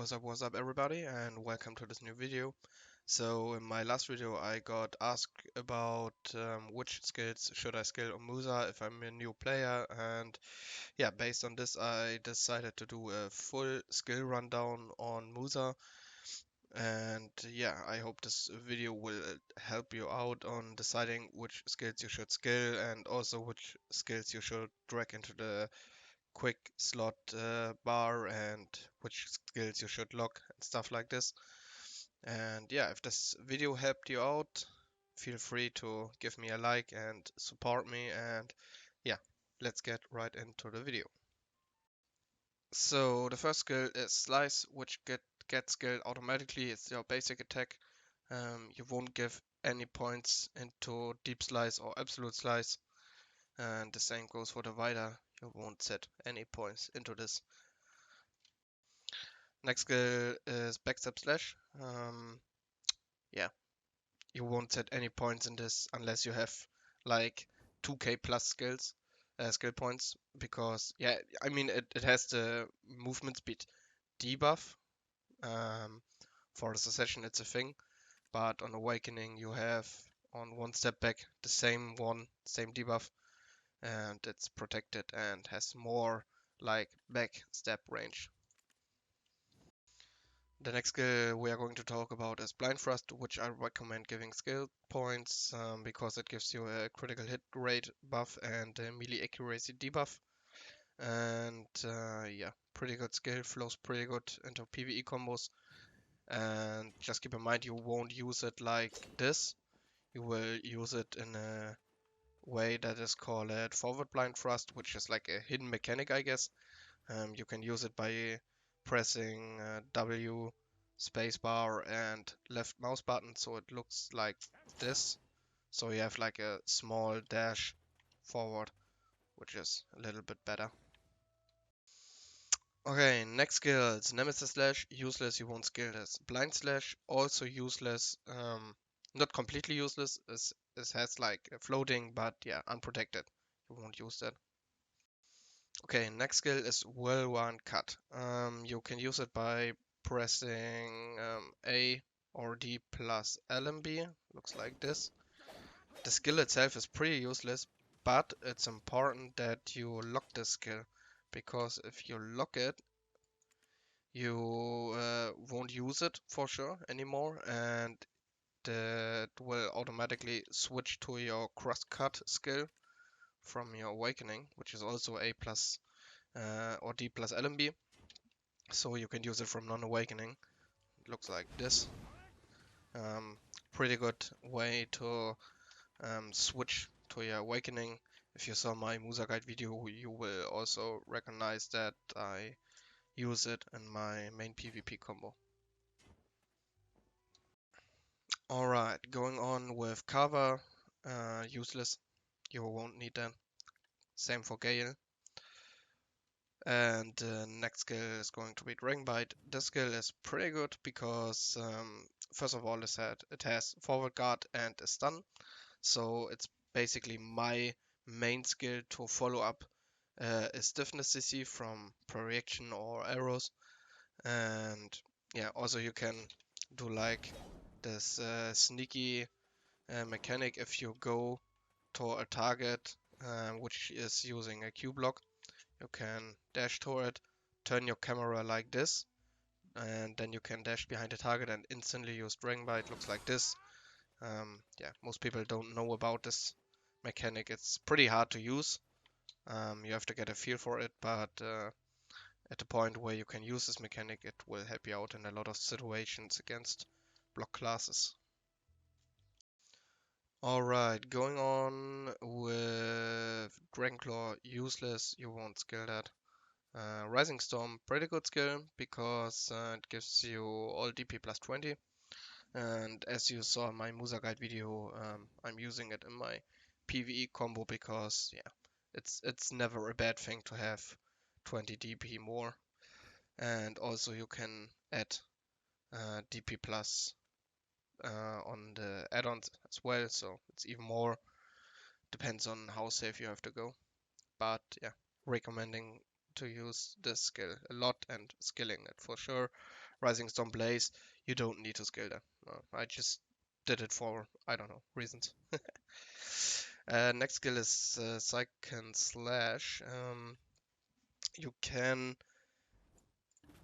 What's up everybody, and welcome to this new video. So in my last video I got asked about which skills should I skill on Musa if I'm a new player, and yeah, based on this I decided to do a full skill rundown on Musa. And yeah, I hope this video will help you out on deciding which skills you should skill and also which skills you should drag into the quick slot bar, and which skills you should lock and stuff like this. And yeah, if this video helped you out, feel free to give me a like and support me. And yeah, let's get right into the video. So the first skill is Slice, which gets skilled automatically. It's your basic attack. You won't give any points into Deep Slice or Absolute Slice. And the same goes for the Wider. You won't set any points into this. Next skill is Backstep Slash. Yeah, you won't set any points in this unless you have like 2k plus skill points, because yeah, I mean it has the movement speed debuff. For the Succession it's a thing, but on Awakening you have on one step back the same debuff, and it's protected and has more like back step range. The next skill we are going to talk about is Blind Thrust, which I recommend giving skill points because it gives you a critical hit rate buff and a melee accuracy debuff. And yeah, pretty good skill, flows pretty good into PvE combos. And just keep in mind you won't use it like this. You will use it in a way that is called forward blind thrust, which is like a hidden mechanic, I guess. You can use it by pressing W, spacebar, and left mouse button, so it looks like this. So you have like a small dash forward, which is a little bit better. Okay, next skill is Nemesis Slash. Useless, you won't skill this. Blind Slash, also useless. Not completely useless. It has like a floating, but yeah, unprotected. You won't use that. Okay, next skill is Whirlwind Cut. You can use it by pressing A or D plus L and B. Looks like this. The skill itself is pretty useless, but it's important that you lock this skill, because if you lock it, you won't use it for sure anymore, and that will automatically switch to your cross cut skill from your Awakening, which is also A plus or D plus LMB. So you can use it from non-awakening. It looks like this. Pretty good way to switch to your awakening. If you saw my Musa guide video, you will also recognize that I use it in my main PvP combo. Alright, going on with Kava. Useless. You won't need that. Same for Gale. And the next skill is going to be Dragon Bite. This skill is pretty good because first of all, it has forward guard and a stun. So it's basically my main skill to follow up a stiffness CC from projection or arrows. And yeah, also you can do like this sneaky mechanic if you go to a target which is using a Q block. You can dash toward it, turn your camera like this, and then you can dash behind the target and instantly use Dragon Bite. Looks like this. Yeah, most people don't know about this mechanic. It's pretty hard to use. You have to get a feel for it, but at the point where you can use this mechanic, it will help you out in a lot of situations against block classes. Alright, going on with Dragonclaw, useless, you won't skill that. Rising Storm, pretty good skill because it gives you all DP plus 20. And as you saw in my Musa guide video, I'm using it in my PvE combo because yeah, it's never a bad thing to have 20 DP more. And also you can add DP plus on the add-ons as well, so it's even more. Depends on how safe you have to go. But yeah, recommending to use this skill a lot and skilling it for sure. Rising Storm Blaze, you don't need to skill that. I just did it for, I don't know, reasons. Next skill is Psychic Slash. You can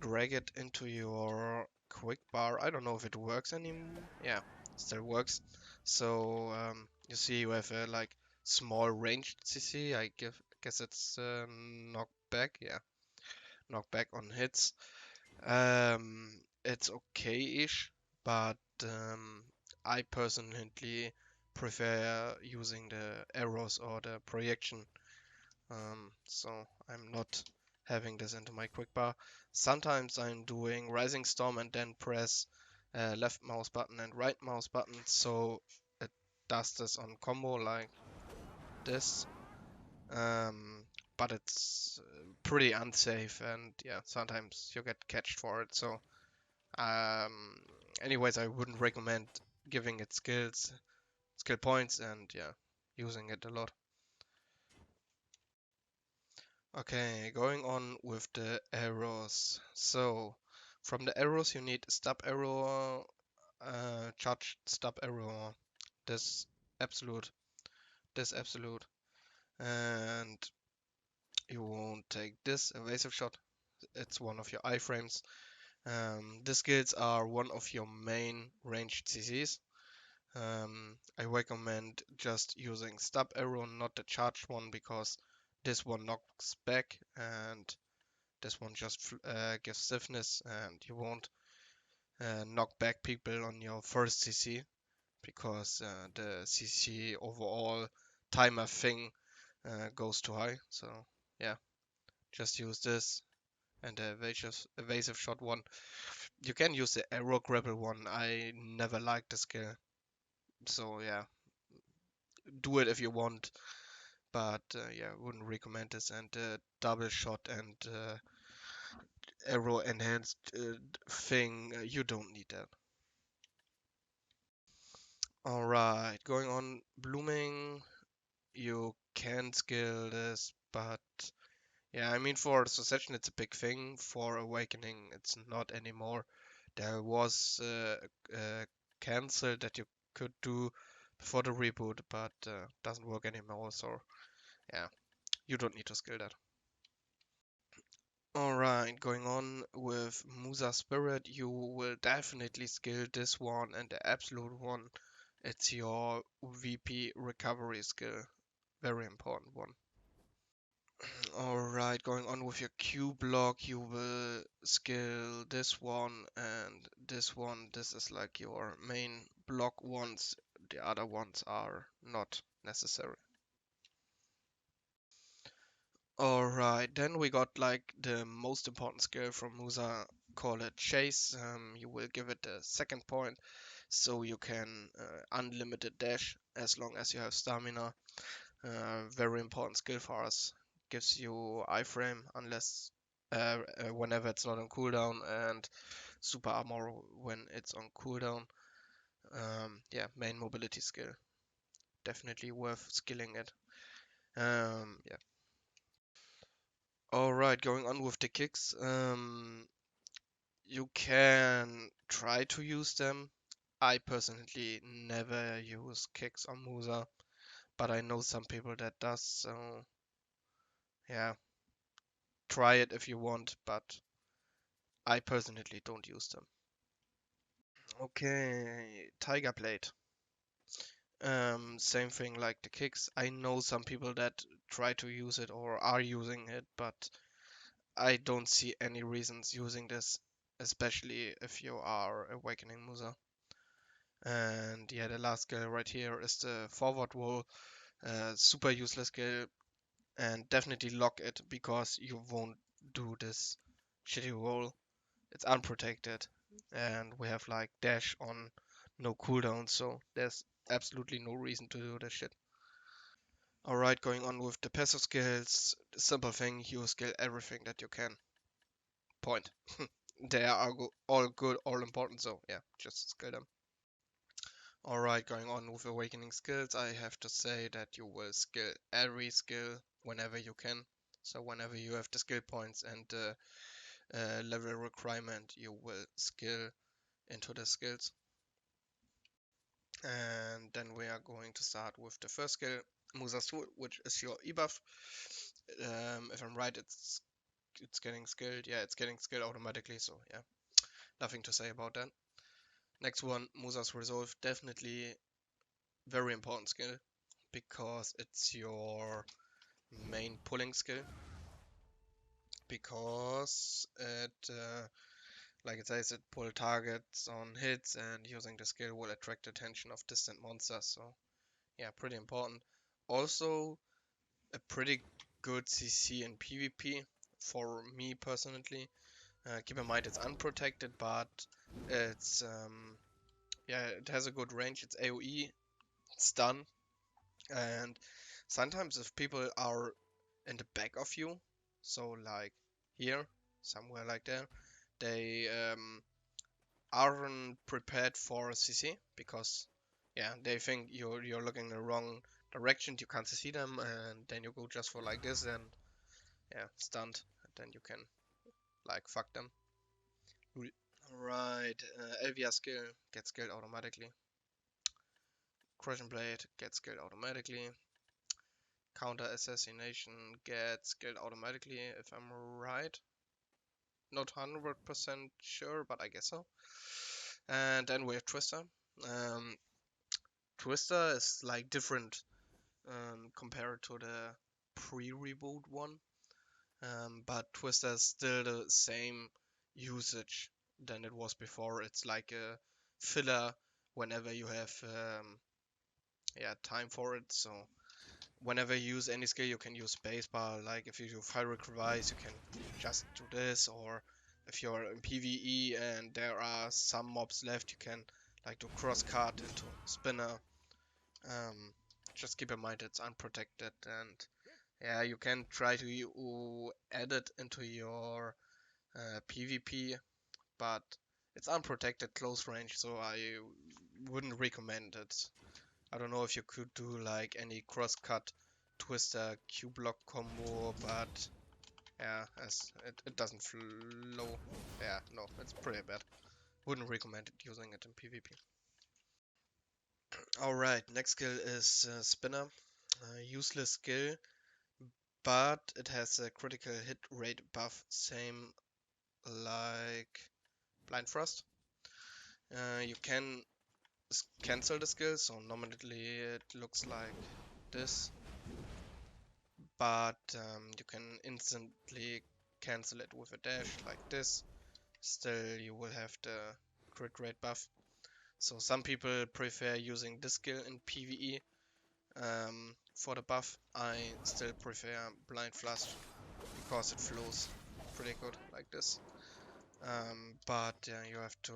drag it into your quick bar. I don't know if it works anymore. Yeah, still works. So you see you have a like small ranged CC. Guess it's knockback. Yeah, knockback on hits. It's okay-ish, but I personally prefer using the arrows or the projection. So I'm not having this into my quick bar. Sometimes I'm doing Rising Storm and then press left mouse button and right mouse button, so it does this on combo like this. But it's pretty unsafe, and yeah, sometimes you get catched for it. So anyways, I wouldn't recommend giving it skill points, and yeah, using it a lot. Okay, going on with the arrows. So, from the arrows you need stub arrow, charged stub arrow, this absolute, this absolute, and you won't take this evasive shot. It's one of your iframes. The skills are one of your main ranged CCs. I recommend just using stub arrow, not the charged one, because this one knocks back and this one just gives stiffness, and you won't knock back people on your first CC because the CC overall timer thing goes too high. So yeah, just use this and the evasive shot one. You can use the arrow grapple one. I never liked the skill, so yeah, do it if you want. But yeah, wouldn't recommend this. And double shot and arrow enhanced thing, you don't need that. Alright, going on blooming, you can skill this, but yeah, I mean for succession it's a big thing. For awakening it's not anymore. There was cancel that you could do before the reboot, but doesn't work anymore, so yeah, you don't need to skill that. Alright, going on with Musa Spirit, you will definitely skill this one and the absolute one. It's your VP recovery skill. Very important one. Alright, going on with your Q block, you will skill this one and this one. This is like your main block ones. The other ones are not necessary. Alright, then we got like the most important skill from Musa, call it Chase. You will give it a second point, so you can unlimited dash as long as you have stamina. Very important skill for us. Gives you iframe unless whenever it's not on cooldown, and super armor when it's on cooldown. Yeah, main mobility skill. Definitely worth skilling it. Yeah. Alright, going on with the kicks. You can try to use them. I personally never use kicks on Musa, but I know some people that does, so yeah, try it if you want, but I personally don't use them. Okay, Tiger Blade. Same thing like the kicks. I know some people that try to use it or are using it, but I don't see any reasons using this, especially if you are awakening Musa. And yeah, the last skill right here is the forward roll. Super useless skill, and definitely lock it because you won't do this shitty roll. It's unprotected, and we have like dash on no cooldown, so there's absolutely no reason to do this shit. Alright, going on with the passive skills. Simple thing, you skill everything that you can. Point. They are all good, all important, so yeah, just skill them. Alright, going on with awakening skills, I have to say that you will skill every skill whenever you can. So whenever you have the skill points and level requirement, you will skill into the skills. And then we are going to start with the first skill, Musa's tool, which is your e-buff. If I'm right, it's getting skilled. Yeah, it's getting skilled automatically, so yeah, nothing to say about that. Next one, Musa's resolve, definitely very important skill because it's your main pulling skill. Because it, like it says, it pull targets on hits, and using the skill will attract attention of distant monsters. So yeah, pretty important. Also, a pretty good CC in PvP for me personally. Keep in mind it's unprotected, but it's yeah, it has a good range. It's AoE, stun, and sometimes if people are in the back of you, so like here, somewhere like there, they aren't prepared for a CC because yeah, they think you're looking in the wrong direction, you can't see them, and then you go just for like this, and yeah, stunned, and then you can like fuck them. Right, LVR skill gets skilled automatically. Crushing Blade gets skilled automatically. Counter Assassination gets skilled automatically, if I'm right. Not 100% sure, but I guess so. And then we have Twister. Um, Twister is like different compared to the pre-reboot one. But Twister is still the same usage than it was before. It's like a filler whenever you have yeah, time for it. So whenever you use any skill, you can use spacebar. Like if you do fire rise, you can just do this. Or if you're in PvE and there are some mobs left, you can like do cross cut into spinner. Um, just keep in mind it's unprotected, and yeah, you can try to add it into your PvP, but it's unprotected close range, so I wouldn't recommend it. I don't know if you could do like any cross-cut twister Q block combo, but yeah, as it doesn't flow. Yeah, no, it's pretty bad. Wouldn't recommend it using it in PvP. Alright, next skill is Spinner. Useless skill, but it has a critical hit rate buff, same like Blind Frost. You can cancel the skill, so nominally it looks like this, but you can instantly cancel it with a dash like this. Still, you will have the crit rate buff. So some people prefer using this skill in PvE for the buff. I still prefer Blind Frost because it flows pretty good like this. But yeah, you have to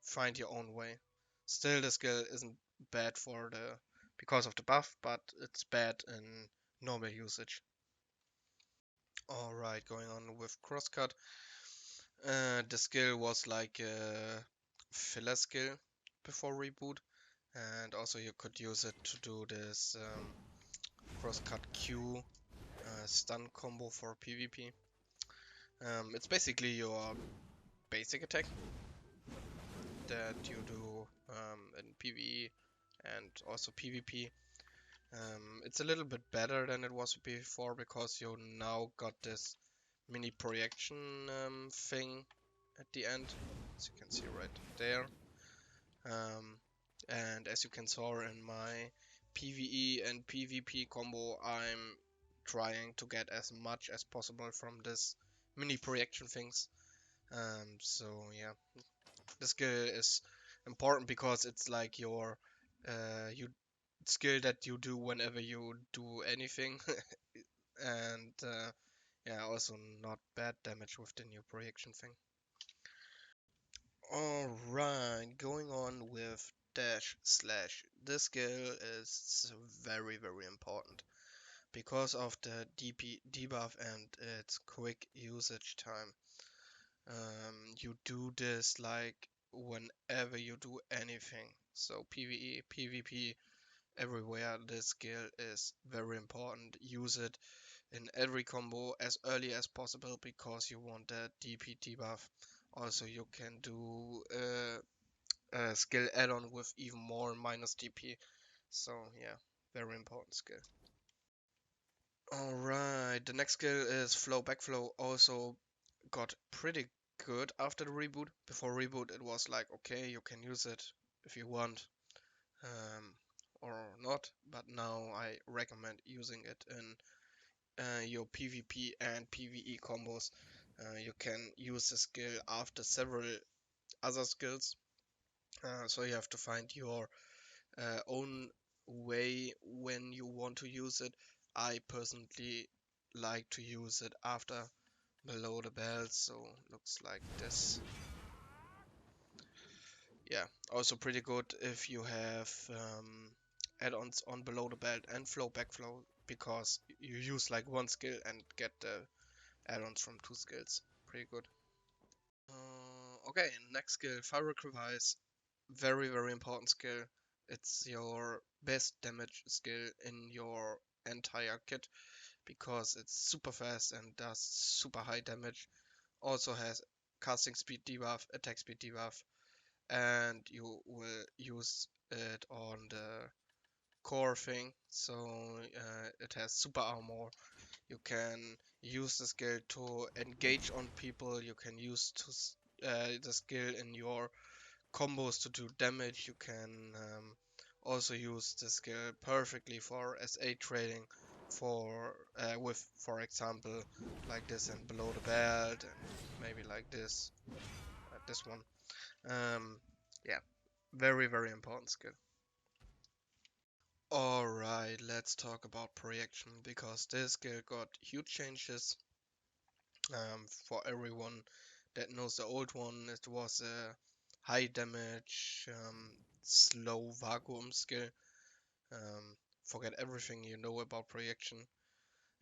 find your own way. Still, the skill isn't bad for the because of the buff, but it's bad in normal usage. Alright, going on with crosscut. The skill was like a filler skill before reboot, and also you could use it to do this crosscut Q stun combo for PvP. It's basically your basic attack that you do in PvE and also PvP. It's a little bit better than it was before because you now got this mini projection thing at the end, as you can see right there. And as you can saw in my PvE and PvP combo, I'm trying to get as much as possible from this mini projection things. So yeah, the skill is important because it's like your you skill that you do whenever you do anything, and yeah, also not bad damage with the new projection thing. Alright, going on with dash slash. This skill is very very important because of the DP debuff and its quick usage time. You do this like whenever you do anything. So PvE, PvP, everywhere this skill is very important. Use it in every combo as early as possible because you want that DP debuff. Also, you can do a skill add-on with even more minus DP. So yeah, very important skill. Alright, the next skill is flow backflow. Also got pretty good after the reboot. Before reboot, it was like, okay, you can use it if you want, or not. But now I recommend using it in your PvP and PvE combos. You can use the skill after several other skills. So you have to find your own way when you want to use it. I personally like to use it after below the belt, so looks like this. Yeah, also pretty good if you have add-ons on below the belt and flow backflow, because you use like one skill and get the add-ons from two skills. Pretty good. Okay, next skill, Fire Revive. Very, very important skill. It's your best damage skill in your entire kit because it's super fast and does super high damage. Also has casting speed debuff, attack speed debuff, and you will use it on the core thing. So it has super armor. You can use the skill to engage on people. You can use the skill in your combos to do damage. You can also use the skill perfectly for SA trading for with, for example, like this and below the belt, and maybe like this one. Yeah, very, very important skill. Alright, let's talk about projection, because this skill got huge changes. For everyone that knows the old one, it was a high damage, slow vacuum skill. Forget everything you know about projection.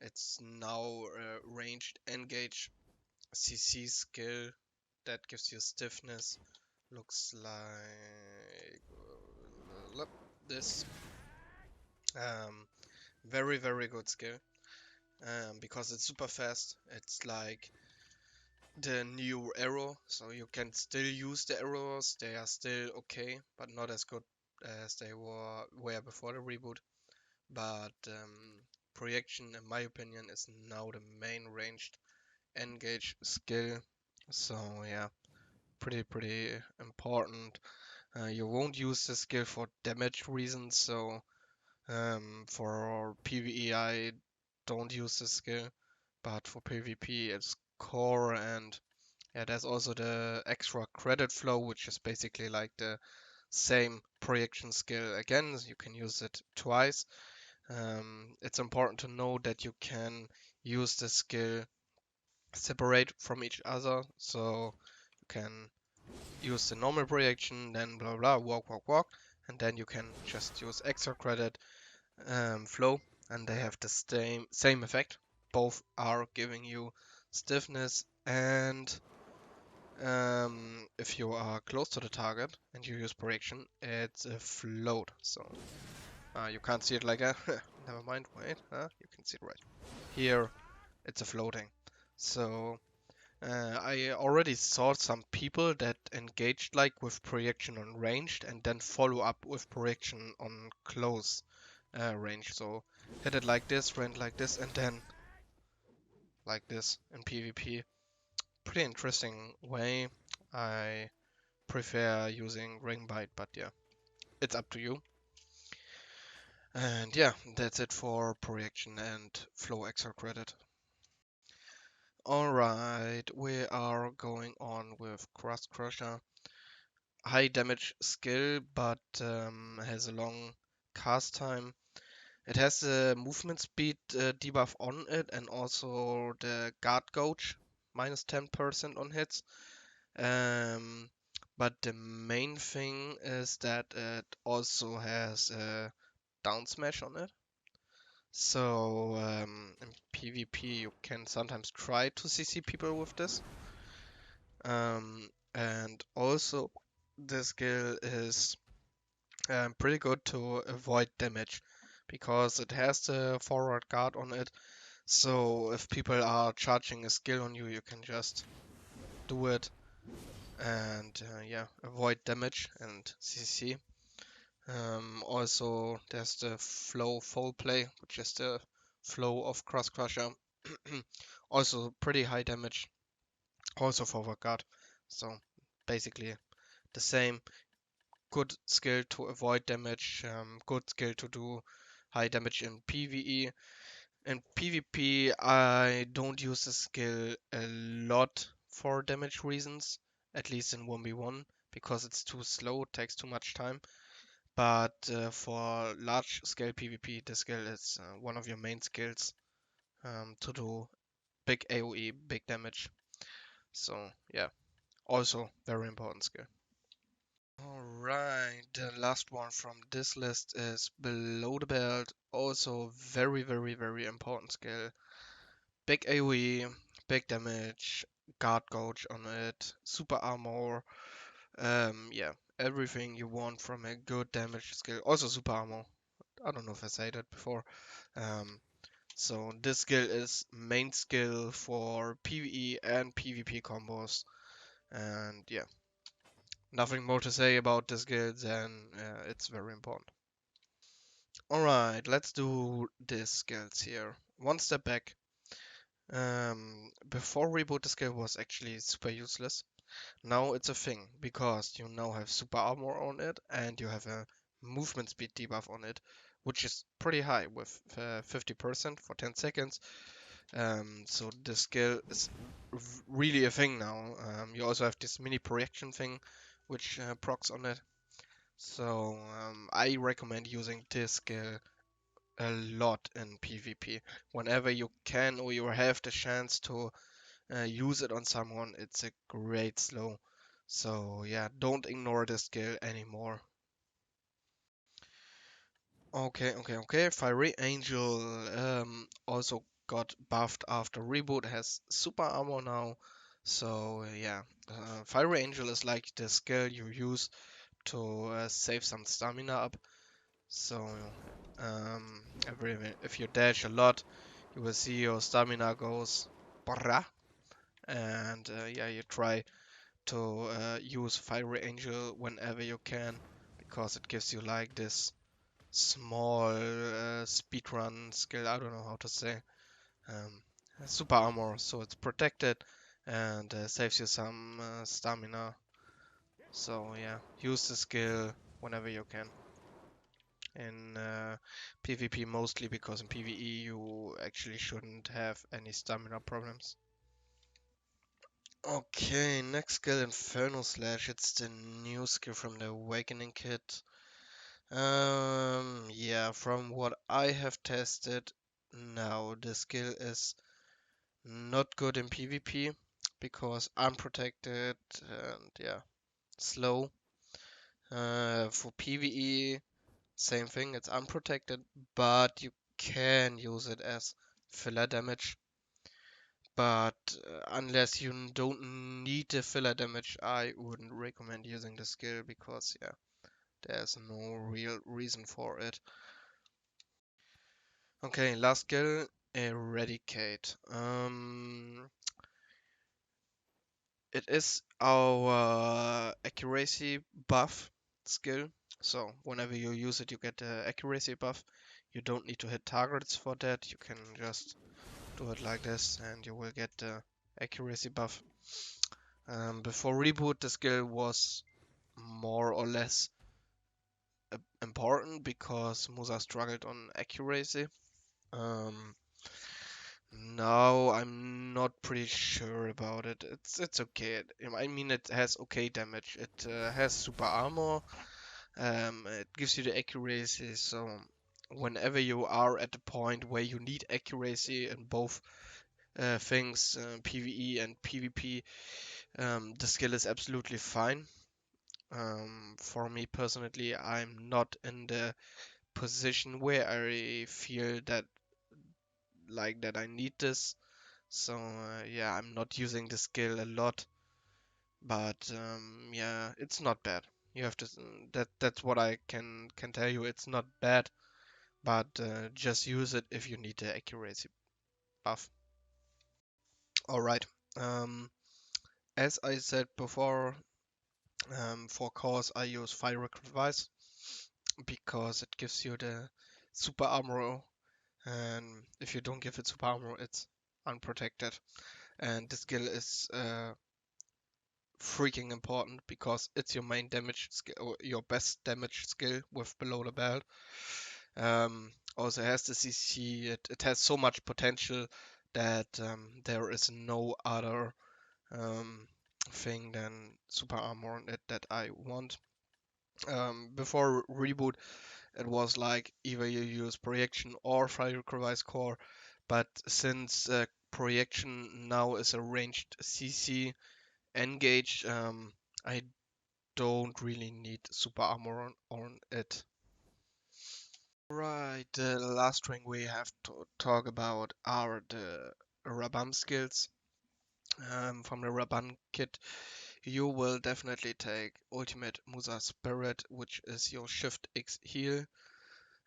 It's now a ranged engage CC skill that gives you stiffness. Looks like this. Very, very good skill. Because it's super fast. It's like the new arrow, so you can still use the arrows. They are still okay, but not as good as they were before the reboot. But projection, in my opinion, is now the main ranged engage skill. So yeah, pretty important. You won't use the skill for damage reasons, so for PvE I don't use the skill, but for PvP it's core. And yeah, there's also the extra credit flow, which is basically like the same projection skill again. You can use it twice. It's important to know that you can use the skill separate from each other. So you can use the normal projection, then blah blah, walk, and then you can just use extra credit flow, and they have the same effect. Both are giving you stiffness, and if you are close to the target and you use projection, it's a float. So you can't see it like a. Never mind. Wait. You can see it right here. It's a floating. So I already saw some people that engaged like with projection on ranged and then follow up with projection on close range. So hit it like this, went like this, and then like this in PvP. Pretty interesting way. I prefer using ring bite, but yeah, it's up to you. And yeah, that's it for projection and flow extra credit. Alright, we are going on with Crust Crusher. High damage skill, but has a long cast time. It has the movement speed debuff on it, and also the guard gauge, minus 10% on hits. But the main thing is that it also has a down smash on it. So in PvP you can sometimes try to CC people with this. And also the skill is pretty good to avoid damage because it has the forward guard on it. So if people are charging a skill on you, you can just do it and yeah, avoid damage and CC. Also, there's the flow foul play, which is the flow of cross crusher. Also pretty high damage, also forward guard. So basically the same. Good skill to avoid damage, good skill to do high damage in PvE. In PvP, I don't use the skill a lot for damage reasons, at least in 1v1, because it's too slow, takes too much time. But for large scale PvP, the skill is one of your main skills to do big AoE, big damage. So yeah, also very important skill. Alright, the last one from this list is below the belt. Also very important skill. Big AoE, big damage, guard gauge on it, super armor. Yeah, everything you want from a good damage skill. Also super armor. I don't know if I said that before. Um, so this skill is main skill for PvE and PvP combos. And yeah, nothing more to say about this skill than it's very important. Alright, let's do the skills here. One step back. Before reboot, the skill was actually super useless. Now it's a thing because you now have super armor on it and you have a movement speed debuff on it, which is pretty high with 50% for 10 seconds. So the skill is really a thing now. You also have this mini projection thing, which procs on it. So I recommend using this skill a lot in PvP. Whenever you can or you have the chance to use it on someone, it's a great slow. So yeah, don't ignore the skill anymore. Okay. Fiery Angel also got buffed after reboot, has super armor now. So yeah, Fiery Angel is like the skill you use to save some stamina up. So if you dash a lot, you will see your stamina goes brah. And yeah, you try to use Fiery Angel whenever you can because it gives you like this small speedrun skill. I don't know how to say. Um, Super armor, so it's protected and saves you some stamina. So yeah, use the skill whenever you can. In PvP mostly because in PvE you actually shouldn't have any stamina problems. Okay, next skill Inferno Slash. It's the new skill from the Awakening kit. Yeah, from what I have tested, now the skill is not good in PvP because unprotected and yeah, slow. For PvE, same thing, it's unprotected, but you can use it as filler damage. But unless you don't need the filler damage, I wouldn't recommend using the skill because yeah, there's no real reason for it. Okay, last skill, Eradicate. It is our accuracy buff skill. So whenever you use it, you get the accuracy buff. You don't need to hit targets for that. You can just do it like this, and you will get the accuracy buff. Before reboot, the skill was more or less important because Musa struggled on accuracy. Um, Now I'm not pretty sure about it. It's okay. I mean, it has okay damage. It has super armor. It gives you the accuracy. So whenever you are at the point where you need accuracy in both things, PvE and PvP, the skill is absolutely fine. For me personally, I'm not in the position where I feel that I need this. So yeah, I'm not using the skill a lot, but yeah, it's not bad. You have to that's what I can tell you. It's not bad, but just use it if you need the accuracy. buff. Alright, um, as I said before, for cores I use Fire Device because it gives you the super armor, and if you don't give it super armor, it's unprotected. And the skill is freaking important because it's your main damage skill, or your best damage skill with below the belt. Also has the CC, it has so much potential that there is no other thing than super armor on it that I want. Before reboot, it was like either you use projection or fire crevice core, but since projection now is a ranged CC engage, I don't really need super armor on it. Right, the last thing we have to talk about are the Raban skills. From the Raban kit, you will definitely take Ultimate Musa Spirit, which is your Shift X heal,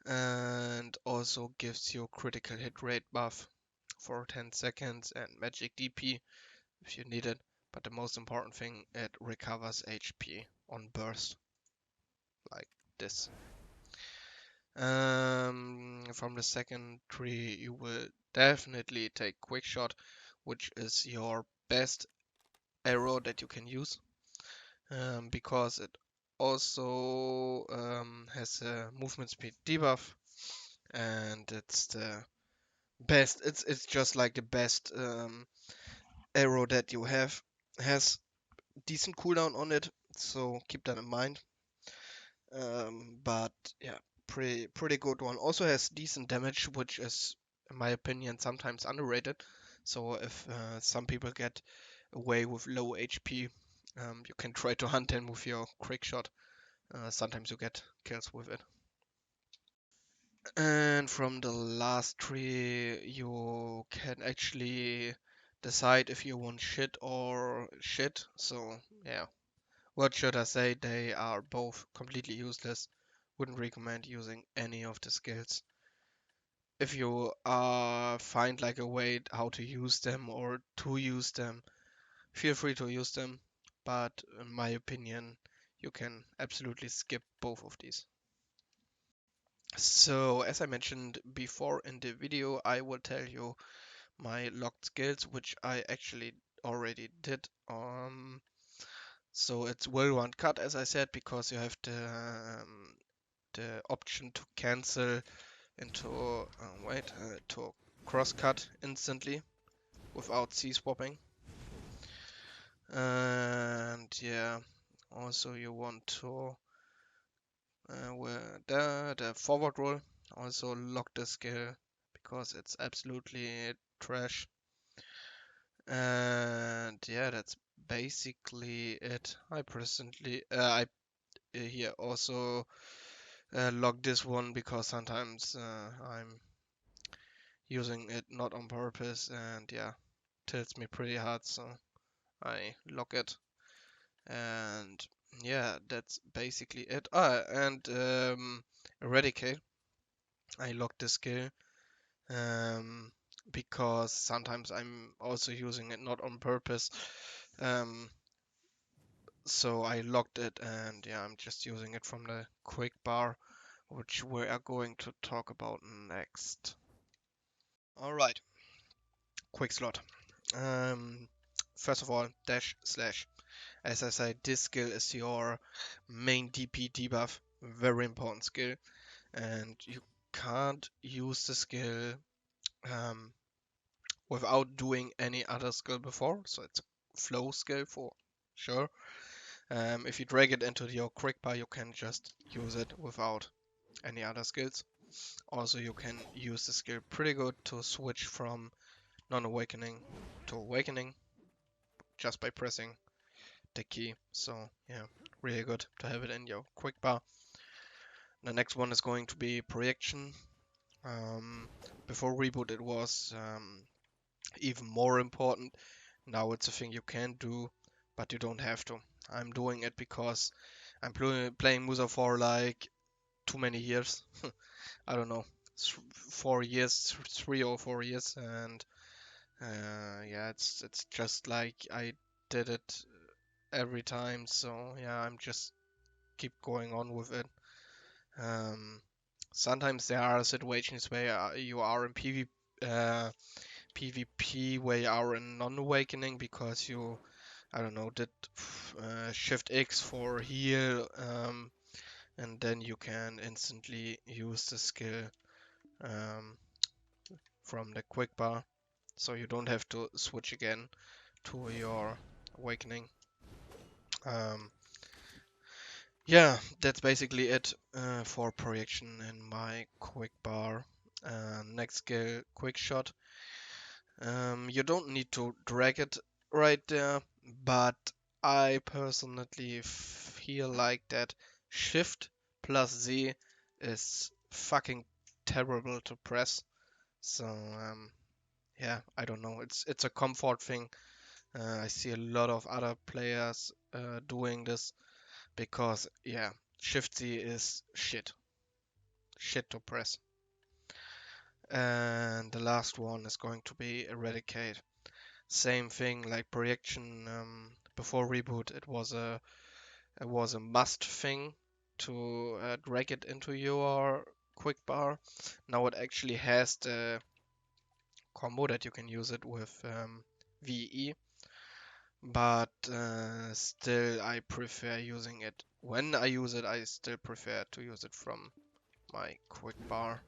and also gives you critical hit rate buff for 10 seconds and magic DP if you need it. But the most important thing, it recovers HP on burst, like this. From the second tree, you will definitely take quick shot, which is your best arrow that you can use, because it also has a movement speed debuff, and it's the best. It's just like the best arrow that you have. Has decent cooldown on it, so keep that in mind. But yeah, pretty good one. Also has decent damage, which is, in my opinion, sometimes underrated. So if some people get away with low HP, you can try to hunt them with your quick shot. Sometimes you get kills with it. And from the last tree, you can actually decide if you want shit or shit. So yeah, what should I say? They are both completely useless. Wouldn't recommend using any of the skills. If you find like a way how to use them or to use them, feel free to use them. But in my opinion, you can absolutely skip both of these. So as I mentioned before in the video, I will tell you my locked skills, which I actually already did. So it's well run cut, as I said, because you have the option to cancel into to cross cut instantly without C swapping. And yeah, also you want to the forward roll, also lock the skill because it's absolutely trash. And yeah, that's basically it. I presently I here also lock this one because sometimes I'm using it not on purpose, and yeah, tilts me pretty hard, so I lock it. And yeah, that's basically it. And Eradicate, I lock the skill um, because sometimes I'm also using it not on purpose. Um, so I locked it, and yeah, I'm just using it from the quick bar, which we are going to talk about next. Alright, quick slot. Um, First of all, dash slash. As I said, this skill is your main DP debuff, very important skill, and you can't use the skill um, without doing any other skill before, so it's a flow skill for sure. If you drag it into your quick bar, you can just use it without any other skills. Also, you can use the skill pretty good to switch from non-awakening to awakening just by pressing the key. So yeah, really good to have it in your quick bar. The next one is going to be projection. Before reboot it was even more important. Now it's a thing you can do, but you don't have to. I'm doing it because I'm playing Musa for like too many years. I don't know, 4 years, 3 or 4 years, and Yeah, it's just like I did it every time, so yeah, I'm just keep going on with it. Um, Sometimes there are situations where you are in PvP where you are in non-awakening because you, I don't know, did Shift X for heal, and then you can instantly use the skill um, from the quick bar, so you don't have to switch again to your awakening. Um, yeah, that's basically it for projection in my quick bar. Next skill, quick shot. You don't need to drag it right there, but I personally feel like that Shift plus Z is fucking terrible to press. So yeah, I don't know. It's a comfort thing. I see a lot of other players doing this because yeah, Shift Z is shit to press. And the last one is going to be Eradicate. Same thing like projection. Before reboot, it was a must thing to drag it into your quick bar. Now it actually has the combo that you can use it with VE, but still I prefer using it. When I use it, I still prefer to use it from my quick bar.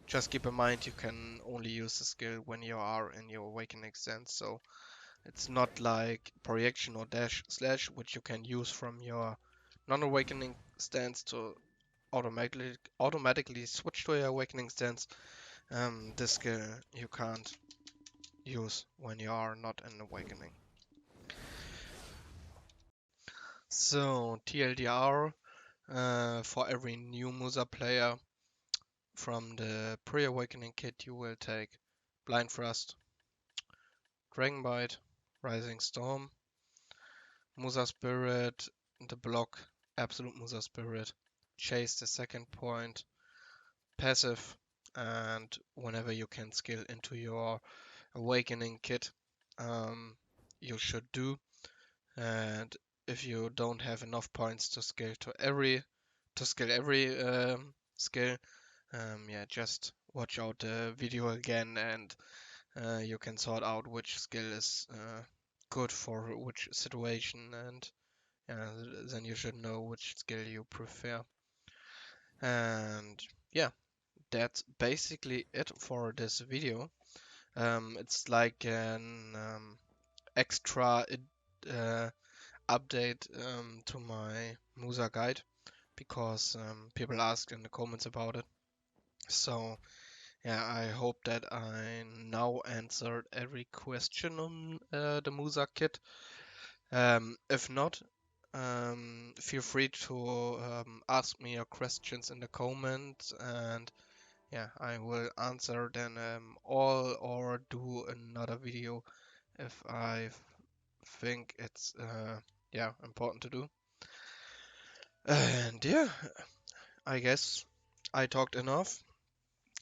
Just keep in mind you can only use the skill when you are in your awakening stance, so it's not like projection or dash slash, which you can use from your non-awakening stance to automatically switch to your awakening stance. This skill you can't use when you are not in awakening. So TLDR, for every new Musa player from the pre-awakening kit you will take Blind Thrust, Dragon Bite, Rising Storm, Musa Spirit, the block, Absolute Musa Spirit, Chase the second point, passive, and whenever you can skill into your awakening kit, you should do. And if you don't have enough points to skill every skill, yeah, just watch out the video again, and you can sort out which skill is good for which situation, and then you should know which skill you prefer. And yeah, that's basically it for this video. It's like an extra uh, update to my Musa guide because people asked in the comments about it. So yeah, I hope that I now answered every question on the Musa kit. If not, feel free to ask me your questions in the comments, and yeah, I will answer them all or do another video if I think it's yeah, important to do. And yeah, I guess I talked enough.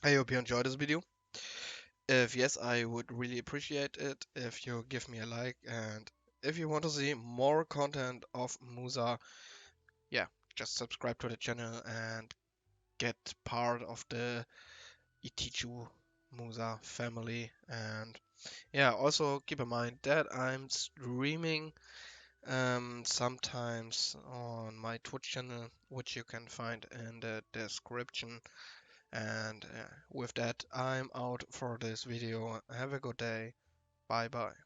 I hope you enjoyed this video. If yes, I would really appreciate it if you give me a like, and if you want to see more content of Musa, yeah, just subscribe to the channel and get part of the Itichu Musa family. And yeah, also keep in mind that I'm streaming sometimes on my Twitch channel, which you can find in the description. And with that, I'm out for this video. Have a good day. Bye bye.